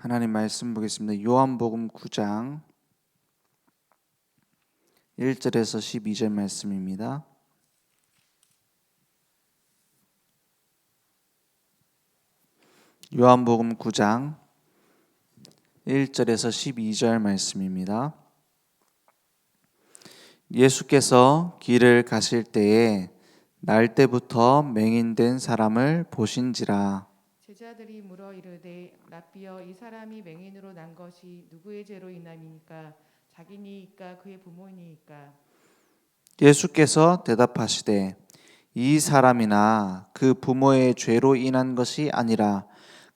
하나님 말씀 보겠습니다. 요한복음 9장 1절에서 12절 말씀입니다. 요한복음 9장 1절에서 12절 말씀입니다. 예수께서 길을 가실 때에 날 때부터 맹인된 사람을 보신지라. 제자들이 물어 이르되 라삐여 이 사람이 맹인으로 난 것이 누구의 죄로 인함이니까 자기니이까 그의 부모니이까. 예수께서 대답하시되 이 사람이나 그 부모의 죄로 인한 것이 아니라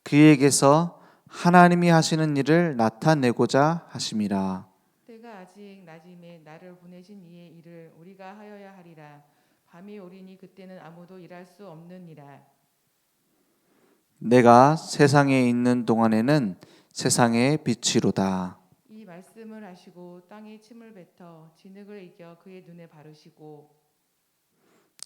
그에게서 하나님이 하시는 일을 나타내고자 하심이라. 때가 아직 낮임에 나를 보내신 이의 일을 우리가 하여야 하리라. 밤이 오리니 그때는 아무도 일할 수 없느니라. 내가 세상에 있는 동안에는 세상의 빛이로다. 이 말씀을 하시고 땅에 침을 뱉어 진흙을 이겨 그의 눈에 바르시고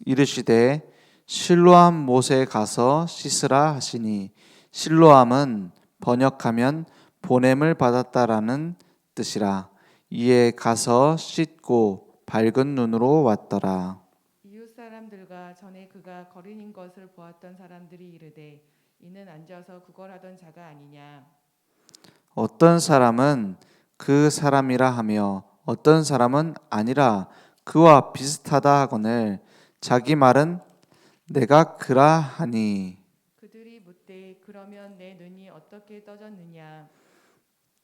이르시되 실로암 못에 가서 씻으라 하시니, 실로암은 번역하면 보냄을 받았다라는 뜻이라. 이에 가서 씻고 밝은 눈으로 왔더라. 이웃 사람들과 전에 그가 거린인 것을 보았던 사람들이 이르되 이는 앉아서 구걸하던 자가 아니냐. 어떤 사람은 그 사람이라 하며 어떤 사람은 아니라 그와 비슷하다 하거늘 자기 말은 내가 그라 하니. 그들이 묻되 그러면 내 눈이 어떻게 떠졌느냐.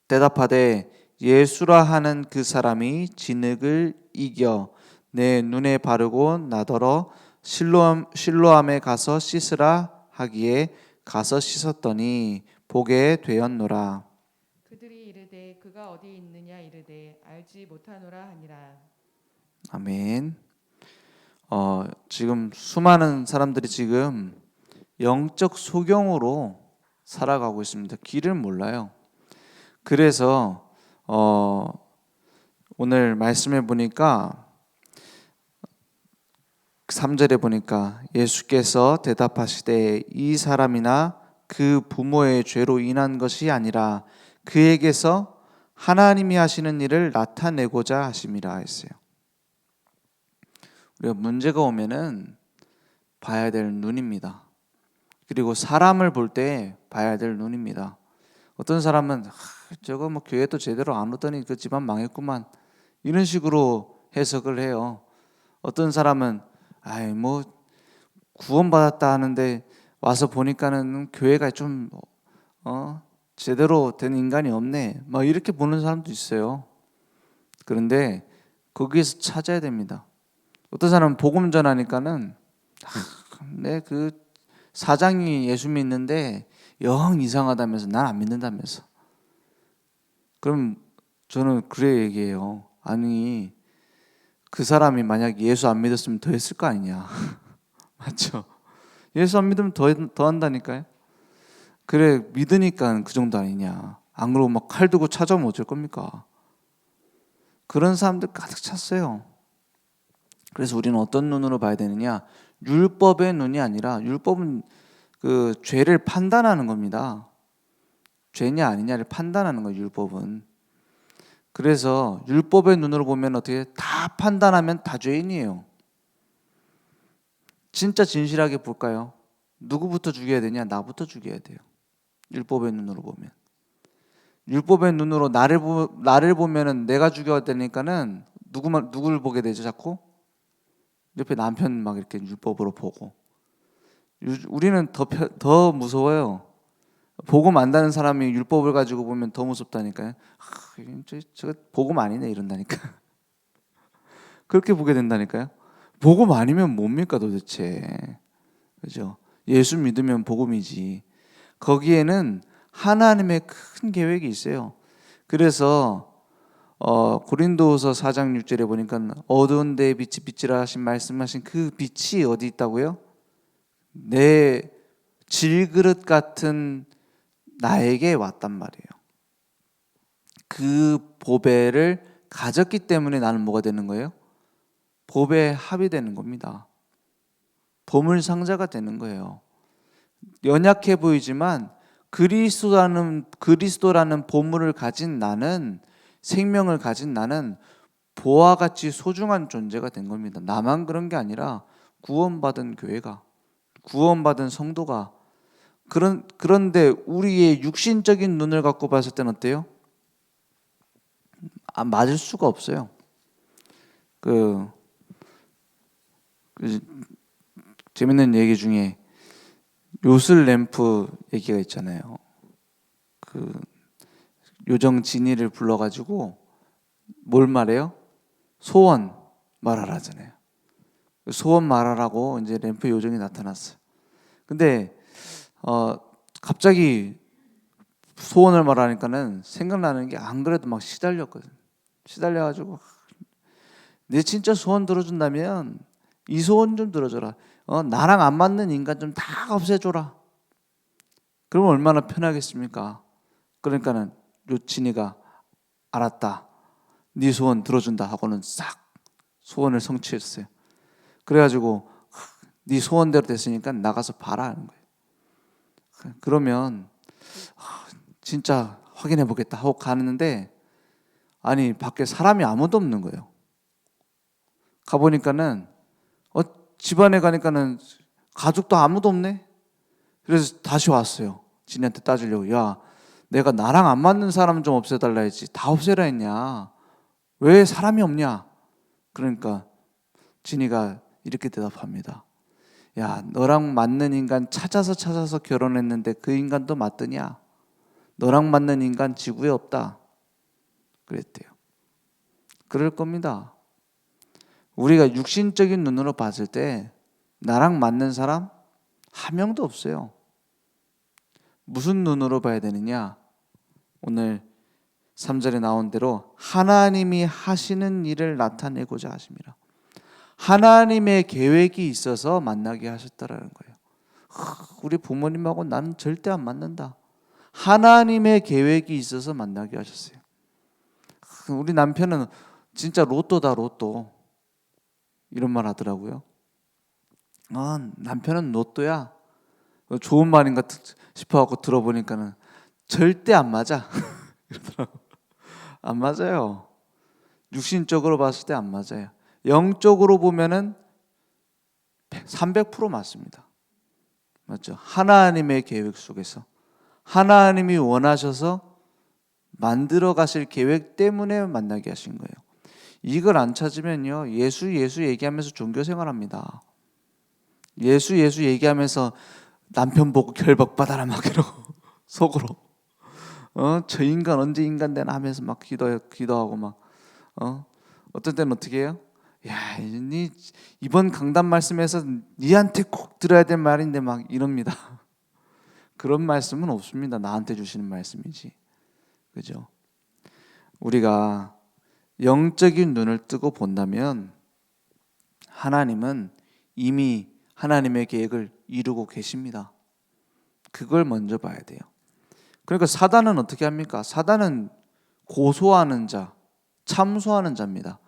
대답하되 예수라 하는 그 사람이 진흙을 이겨 내 눈에 바르고 나더러 실로암에 가서 씻으라 하기에 가서 씻었더니 보게 되었노라. 그들이 이르되 그가 어디 있느냐 이르되 알지 못하노라 하니라. 아멘. 지금 수많은 사람들이 지금 영적 소경으로 살아가고 있습니다. 길을 몰라요. 그래서 오늘 말씀해 보니까 3절에 보니까 예수께서 대답하시되 이 사람이나 그 부모의 죄로 인한 것이 아니라 그에게서 하나님이 하시는 일을 나타내고자 하심이라 했어요. 우리가 문제가 오면은 봐야 될 눈입니다. 그리고 사람을 볼 때 봐야 될 눈입니다. 어떤 사람은 저거 뭐 교회도 제대로 안 오더니 그 집안 망했구만, 이런 식으로 해석을 해요. 어떤 사람은 아이 뭐 구원받았다 하는데 와서 보니까는 교회가 좀 제대로 된 인간이 없네, 막 이렇게 보는 사람도 있어요. 그런데 거기에서 찾아야 됩니다. 어떤 사람은 복음 전하니까는 내 그 사장이 예수 믿는데 영 이상하다면서 난 안 믿는다면서. 그럼 저는 그래 얘기해요. 아니 그 사람이 만약 예수 안 믿었으면 더 했을 거 아니냐. 맞죠? 예수 안 믿으면 더 한다니까요. 그래 믿으니까 그 정도 아니냐. 안 그러고 막 칼 들고 찾아오면 어쩔 겁니까? 그런 사람들 가득 찼어요. 그래서 우리는 어떤 눈으로 봐야 되느냐? 율법의 눈이 아니라, 율법은 그 죄를 판단하는 겁니다. 죄냐 아니냐를 판단하는 거예요, 율법은. 그래서 율법의 눈으로 보면 어떻게 다 판단하면 다 죄인이에요. 진짜 진실하게 볼까요? 누구부터 죽여야 되냐? 나부터 죽여야 돼요. 율법의 눈으로 보면. 율법의 눈으로 나를 보면은 내가 죽여야 되니까는 누구를 보게 되죠, 자꾸? 옆에 남편 막 이렇게 율법으로 보고. 우리는 더 무서워요. 복음 안다는 사람이 율법을 가지고 보면 더 무섭다니까요. 저거 복음 아니네 이런다니까. 그렇게 보게 된다니까요. 복음 아니면 뭡니까 도대체? 그죠? 예수 믿으면 복음이지. 거기에는 하나님의 큰 계획이 있어요. 그래서 고린도후서 4장 6절에 보니까 어두운 데에 빛이 비치라 하신 말씀하신 그 빛이 어디 있다고요? 내 질그릇 같은 나에게 왔단 말이에요. 그 보배를 가졌기 때문에 나는 뭐가 되는 거예요? 보배에 합이 되는 겁니다. 보물 상자가 되는 거예요. 연약해 보이지만 그리스도라는 보물을 가진 나는, 생명을 가진 나는 보화 같이 소중한 존재가 된 겁니다. 나만 그런 게 아니라 구원받은 교회가, 구원받은 성도가. 그런데 우리의 육신적인 눈을 갖고 봤을 때는 어때요? 맞을 수가 없어요. 그 재밌는 얘기 중에 요술 램프 얘기가 있잖아요. 그 요정 지니를 불러가지고 뭘 말해요? 소원 말하라잖아요. 소원 말하라고 이제 램프 요정이 나타났어요. 근데 갑자기 소원을 말하니까는 생각나는 게 안 그래도 막 시달렸거든. 시달려가지고 내 진짜 소원 들어준다면 이 소원 좀 들어줘라. 나랑 안 맞는 인간 좀 다 없애줘라. 그러면 얼마나 편하겠습니까? 그러니까는 요친이가 알았다. 네 소원 들어준다 하고는 싹 소원을 성취했어요. 그래가지고 네 소원대로 됐으니까 나가서 봐라 하는 거예요. 그러면 진짜 확인해 보겠다 하고 가는데 아니 밖에 사람이 아무도 없는 거예요. 가보니까는 집안에 가니까는 가족도 아무도 없네. 그래서 다시 왔어요. 진이한테 따지려고. 야, 내가 나랑 안 맞는 사람 좀 없애달라 했지. 다 없애라 했냐? 왜 사람이 없냐? 그러니까 진이가 이렇게 대답합니다. 야, 너랑 맞는 인간 찾아서 결혼했는데 그 인간도 맞더냐? 너랑 맞는 인간 지구에 없다. 그랬대요. 그럴 겁니다. 우리가 육신적인 눈으로 봤을 때 나랑 맞는 사람 한 명도 없어요. 무슨 눈으로 봐야 되느냐? 오늘 3절에 나온 대로 하나님이 하시는 일을 나타내고자 하십니다. 하나님의 계획이 있어서 만나게 하셨다라는 거예요. 우리 부모님하고 나는 절대 안 맞는다. 하나님의 계획이 있어서 만나게 하셨어요. 우리 남편은 진짜 로또다 로또 이런 말 하더라고요. 남편은 로또야. 좋은 말인가 싶어갖고 들어보니까는 절대 안 맞아. 이러더라고. 안 맞아요. 육신적으로 봤을 때 안 맞아요. 영적으로 보면은 300% 맞습니다. 맞죠? 하나님의 계획 속에서 하나님이 원하셔서 만들어 가실 계획 때문에 만나게 하신 거예요. 이걸 안 찾으면요 예수 얘기하면서 종교 생활합니다. 예수 얘기하면서 남편 보고 결박받아라 막 이러고 속으로 저 인간 언제 인간 되나 하면서 막 기도하고 막 어떤 때는 어떻게 해요? 야, 니 이번 강단 말씀에서 니한테 꼭 들어야 될 말인데 막 이럽니다. 그런 말씀은 없습니다. 나한테 주시는 말씀이지. 그죠? 우리가 영적인 눈을 뜨고 본다면 하나님은 이미 하나님의 계획을 이루고 계십니다. 그걸 먼저 봐야 돼요. 그러니까 사단은 어떻게 합니까? 사단은 고소하는 자, 참소하는 자입니다.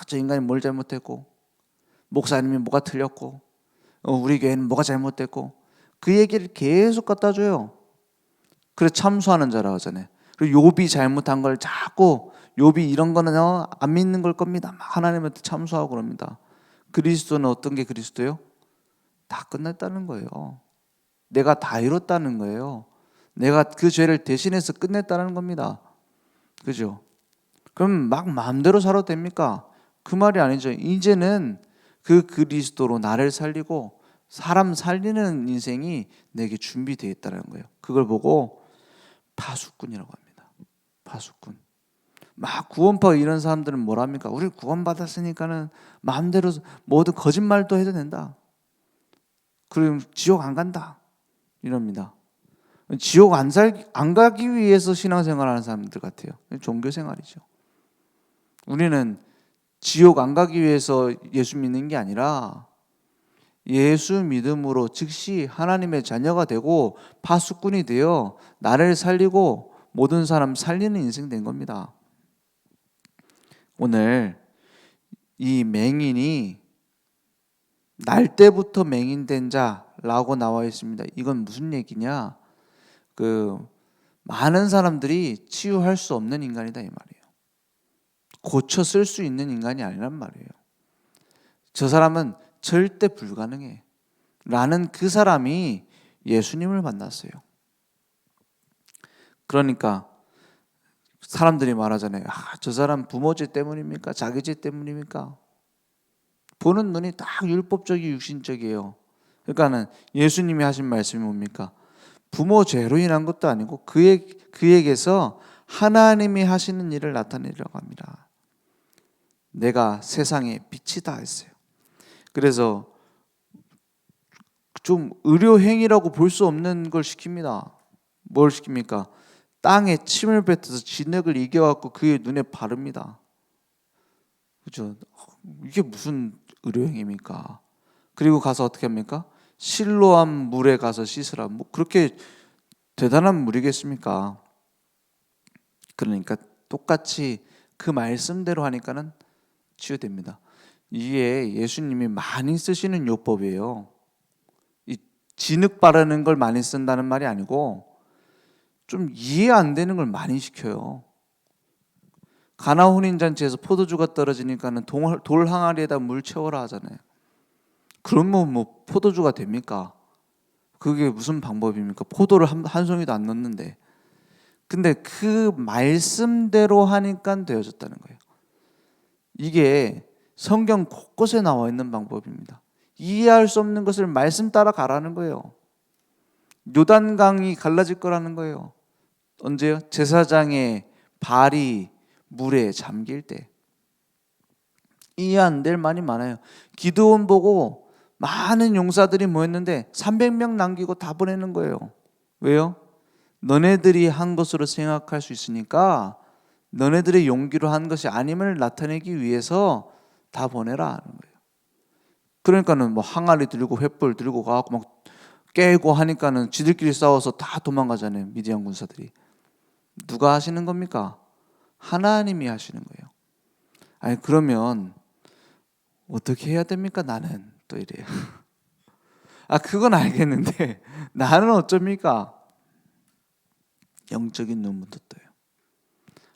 저 인간이 뭘 잘못했고 목사님이 뭐가 틀렸고 우리 교회는 뭐가 잘못됐고 그 얘기를 계속 갖다 줘요. 그래 참소하는 자라고 하잖아요. 그리고 욥이 잘못한 걸 자꾸 욥이 이런 거는 안 믿는 걸 겁니다. 막 하나님한테 참소하고 그럽니다. 그리스도는 어떤 게 그리스도예요? 다 끝냈다는 거예요. 내가 다 이뤘다는 거예요. 내가 그 죄를 대신해서 끝냈다는 겁니다. 그죠? 그럼 막 마음대로 살아도 됩니까? 그 말이 아니죠. 이제는 그 그리스도로 나를 살리고 사람 살리는 인생이 내게 준비되어 있다는 거예요. 그걸 보고 파수꾼이라고 합니다. 파수꾼. 막 구원파 이런 사람들은 뭐랍니까? 우리 구원받았으니까는 마음대로 모든 거짓말도 해도 된다. 그럼 지옥 안 간다. 이럽니다. 지옥 안 가기 위해서 신앙생활하는 사람들 같아요. 종교생활이죠. 우리는 지옥 안 가기 위해서 예수 믿는 게 아니라 예수 믿음으로 즉시 하나님의 자녀가 되고 파수꾼이 되어 나를 살리고 모든 사람 살리는 인생 된 겁니다. 오늘 이 맹인이 날 때부터 맹인된 자라고 나와 있습니다. 이건 무슨 얘기냐? 그 많은 사람들이 치유할 수 없는 인간이다 이 말이에요. 고쳐 쓸 수 있는 인간이 아니란 말이에요. 저 사람은 절대 불가능해 라는 그 사람이 예수님을 만났어요. 그러니까 사람들이 말하잖아요. 저 사람 부모 죄 때문입니까? 자기 죄 때문입니까? 보는 눈이 딱 율법적이 육신적이에요. 그러니까는 예수님이 하신 말씀이 뭡니까? 부모 죄로 인한 것도 아니고 그에게서 하나님이 하시는 일을 나타내려고 합니다. 내가 세상의 빛이다 했어요. 그래서 좀 의료행위라고 볼 수 없는 걸 시킵니다. 뭘 시킵니까? 땅에 침을 뱉어서 진흙을 이겨갖고 그의 눈에 바릅니다. 그죠? 이게 무슨 의료행위입니까? 그리고 가서 어떻게 합니까? 실로암 물에 가서 씻으라. 뭐 그렇게 대단한 물이겠습니까? 그러니까 똑같이 그 말씀대로 하니까는 치유됩니다. 이게 예수님이 많이 쓰시는 요법이에요. 이 진흙 바르는 걸 많이 쓴다는 말이 아니고 좀 이해 안 되는 걸 많이 시켜요. 가나 혼인잔치에서 포도주가 떨어지니까는 돌 항아리에다 물 채워라 하잖아요. 그러면 뭐 포도주가 됩니까? 그게 무슨 방법입니까? 포도를 한 송이도 안 넣는데. 근데 그 말씀대로 하니까 되어졌다는 거예요. 이게 성경 곳곳에 나와 있는 방법입니다. 이해할 수 없는 것을 말씀 따라 가라는 거예요. 요단강이 갈라질 거라는 거예요. 언제요? 제사장의 발이 물에 잠길 때. 이해 안 될 말이 많아요. 기드온 보고 많은 용사들이 모였는데 300명 남기고 다 보내는 거예요. 왜요? 너네들이 한 것으로 생각할 수 있으니까 너네들의 용기로 한 것이 아님을 나타내기 위해서 다 보내라 하는 거예요. 그러니까는 뭐 항아리 들고 횃불 들고 가고 막 깨고 하니까는 지들끼리 싸워서 다 도망가잖아요. 미디안 군사들이. 누가 하시는 겁니까? 하나님이 하시는 거예요. 아니 그러면 어떻게 해야 됩니까? 나는 또 이래요. 그건 알겠는데 나는 어쩝니까? 영적인 눈부터 떠요.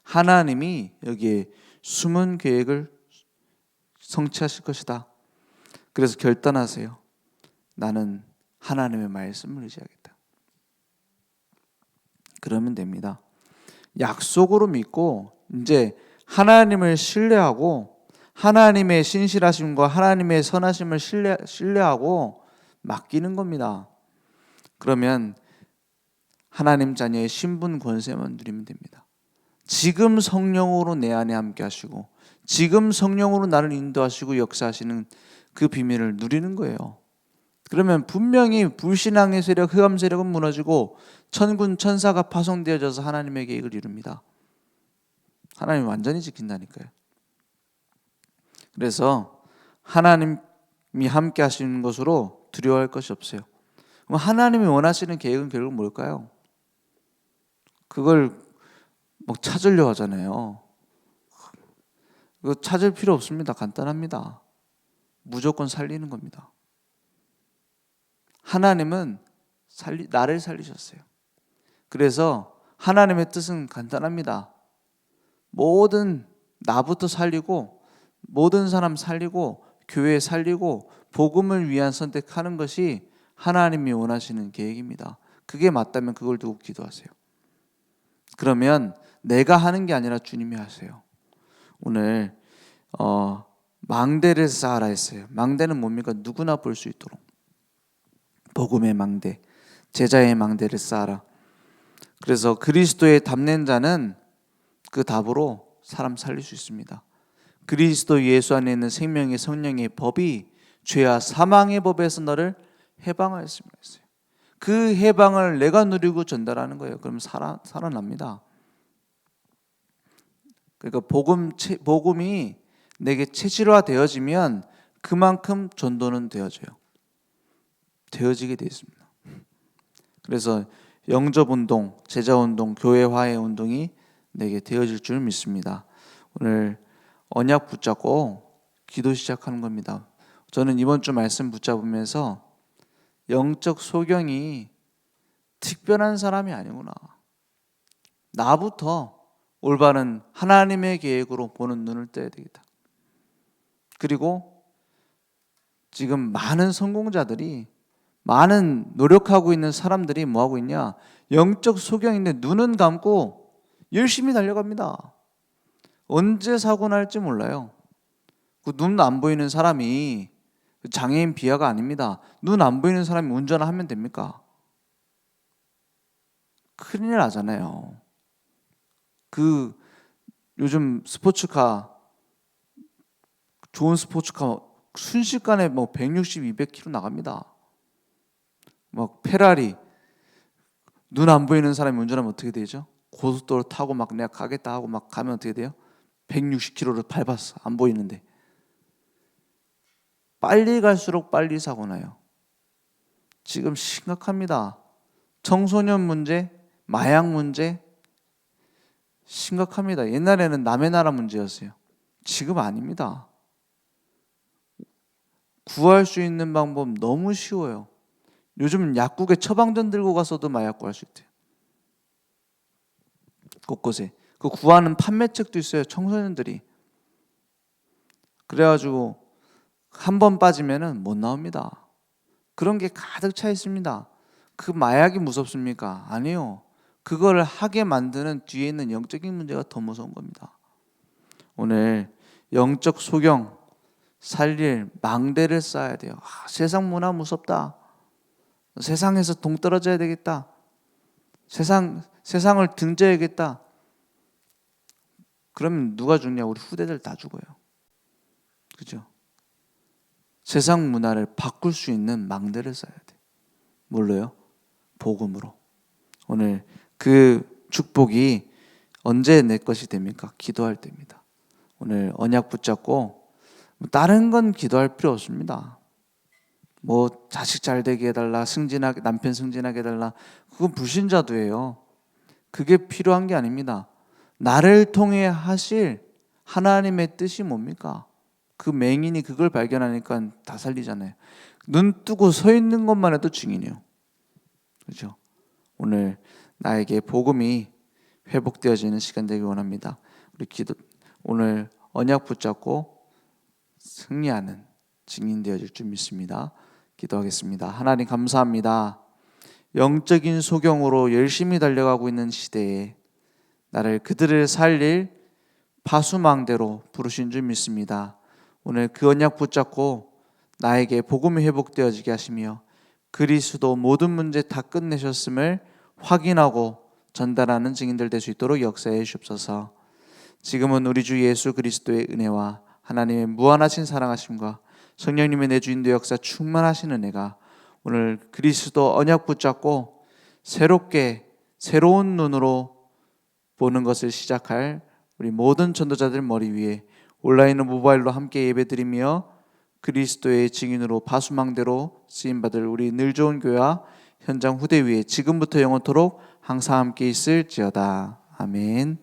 하나님이 여기에 숨은 계획을 성취하실 것이다. 그래서 결단하세요. 나는 하나님의 말씀을 의지하겠다. 그러면 됩니다. 약속으로 믿고 이제 하나님을 신뢰하고 하나님의 신실하심과 하나님의 선하심을 신뢰하고 맡기는 겁니다. 그러면 하나님 자녀의 신분 권세만 누리면 됩니다. 지금 성령으로 내 안에 함께 하시고 지금 성령으로 나를 인도하시고 역사하시는 그 비밀을 누리는 거예요. 그러면 분명히 불신앙의 세력, 흑암 세력은 무너지고 천군 천사가 파송되어져서 하나님의 계획을 이룹니다. 하나님이 완전히 지킨다니까요. 그래서 하나님이 함께 하시는 것으로 두려워할 것이 없어요. 그럼 하나님이 원하시는 계획은 결국 뭘까요? 그걸 막 찾으려 하잖아요. 그거 찾을 필요 없습니다. 간단합니다. 무조건 살리는 겁니다. 하나님은 나를 살리셨어요. 그래서 하나님의 뜻은 간단합니다. 모든 나부터 살리고 모든 사람 살리고 교회 살리고 복음을 위한 선택하는 것이 하나님이 원하시는 계획입니다. 그게 맞다면 그걸 두고 기도하세요. 그러면 내가 하는 게 아니라 주님이 하세요. 오늘 망대를 쌓아라 했어요. 망대는 뭡니까? 누구나 볼 수 있도록. 복음의 망대, 제자의 망대를 쌓아라. 그래서 그리스도의 답낸 자는 그 답으로 사람 살릴 수 있습니다. 그리스도 예수 안에 있는 생명의 성령의 법이 죄와 사망의 법에서 너를 해방하였습니다. 그 해방을 내가 누리고 전달하는 거예요. 그럼 살아납니다. 그러니까 복음이 내게 체질화되어지면 그만큼 전도는 되어지게 되어 있습니다. 그래서 영접운동, 제자운동, 교회화의 운동이 내게 되어질 줄 믿습니다. 오늘 언약 붙잡고 기도 시작하는 겁니다. 저는 이번 주 말씀 붙잡으면서 영적 소경이 특별한 사람이 아니구나. 나부터 올바른 하나님의 계획으로 보는 눈을 떼야 되겠다. 그리고 지금 많은 성공자들이, 많은 노력하고 있는 사람들이 뭐하고 있냐, 영적 소경인데 눈은 감고 열심히 달려갑니다. 언제 사고 날지 몰라요. 그 눈 안 보이는 사람이, 장애인 비하가 아닙니다. 눈 안 보이는 사람이 운전을 하면 됩니까? 큰일 나잖아요. 그 요즘 스포츠카, 좋은 스포츠카 순식간에 뭐 160, 200km 나갑니다. 막 페라리, 눈 안 보이는 사람이 운전하면 어떻게 되죠? 고속도로 타고 막 내가 가겠다 하고 막 가면 어떻게 돼요? 160km를 밟았어. 안 보이는데. 빨리 갈수록 빨리 사고 나요. 지금 심각합니다. 청소년 문제, 마약 문제 심각합니다. 옛날에는 남의 나라 문제였어요. 지금 아닙니다. 구할 수 있는 방법 너무 쉬워요. 요즘 약국에 처방전 들고 가서도 마약 구할 수 있대요. 곳곳에. 그 구하는 판매책도 있어요. 청소년들이. 그래가지고 한 번 빠지면은 못 나옵니다. 그런 게 가득 차 있습니다. 그 마약이 무섭습니까? 아니요. 그걸 하게 만드는 뒤에 있는 영적인 문제가 더 무서운 겁니다. 오늘 영적 소경 살릴 망대를 쌓아야 돼요. 세상 문화 무섭다. 세상에서 동떨어져야 되겠다. 세상을 등져야겠다. 그러면 누가 죽냐? 우리 후대들 다 죽어요. 그죠? 세상 문화를 바꿀 수 있는 망대를 쌓아야 돼. 뭘로요? 복음으로. 오늘 그 축복이 언제 내 것이 됩니까? 기도할 때입니다. 오늘 언약 붙잡고 다른 건 기도할 필요 없습니다. 뭐 자식 잘 되게 해달라, 승진하게, 남편 승진하게 해달라, 그건 불신자도예요. 그게 필요한 게 아닙니다. 나를 통해 하실 하나님의 뜻이 뭡니까? 그 맹인이 그걸 발견하니까 다 살리잖아요. 눈 뜨고 서 있는 것만 해도 증인이에요. 그렇죠? 오늘 나에게 복음이 회복되어지는 시간 되길 원합니다. 우리 오늘 언약 붙잡고 승리하는 증인 되어질 줄 믿습니다. 기도하겠습니다. 하나님 감사합니다. 영적인 소경으로 열심히 달려가고 있는 시대에 나를 그들을 살릴 파수망대로 부르신 줄 믿습니다. 오늘 그 언약 붙잡고 나에게 복음이 회복되어지게 하시며 그리스도 모든 문제 다 끝내셨음을 확인하고 전달하는 증인들 될 수 있도록 역사해 주옵소서. 지금은 우리 주 예수 그리스도의 은혜와 하나님의 무한하신 사랑하심과 성령님의 내주인도 역사 충만하신 은혜가 오늘 그리스도 언약 붙잡고 새롭게 새로운 눈으로 보는 것을 시작할 우리 모든 전도자들 머리 위에 온라인 모바일로 함께 예배드리며 그리스도의 증인으로 파수망대로 쓰임받을 우리 늘 좋은 교회와 현장 후대 위에 지금부터 영원토록 항상 함께 있을지어다. 아멘.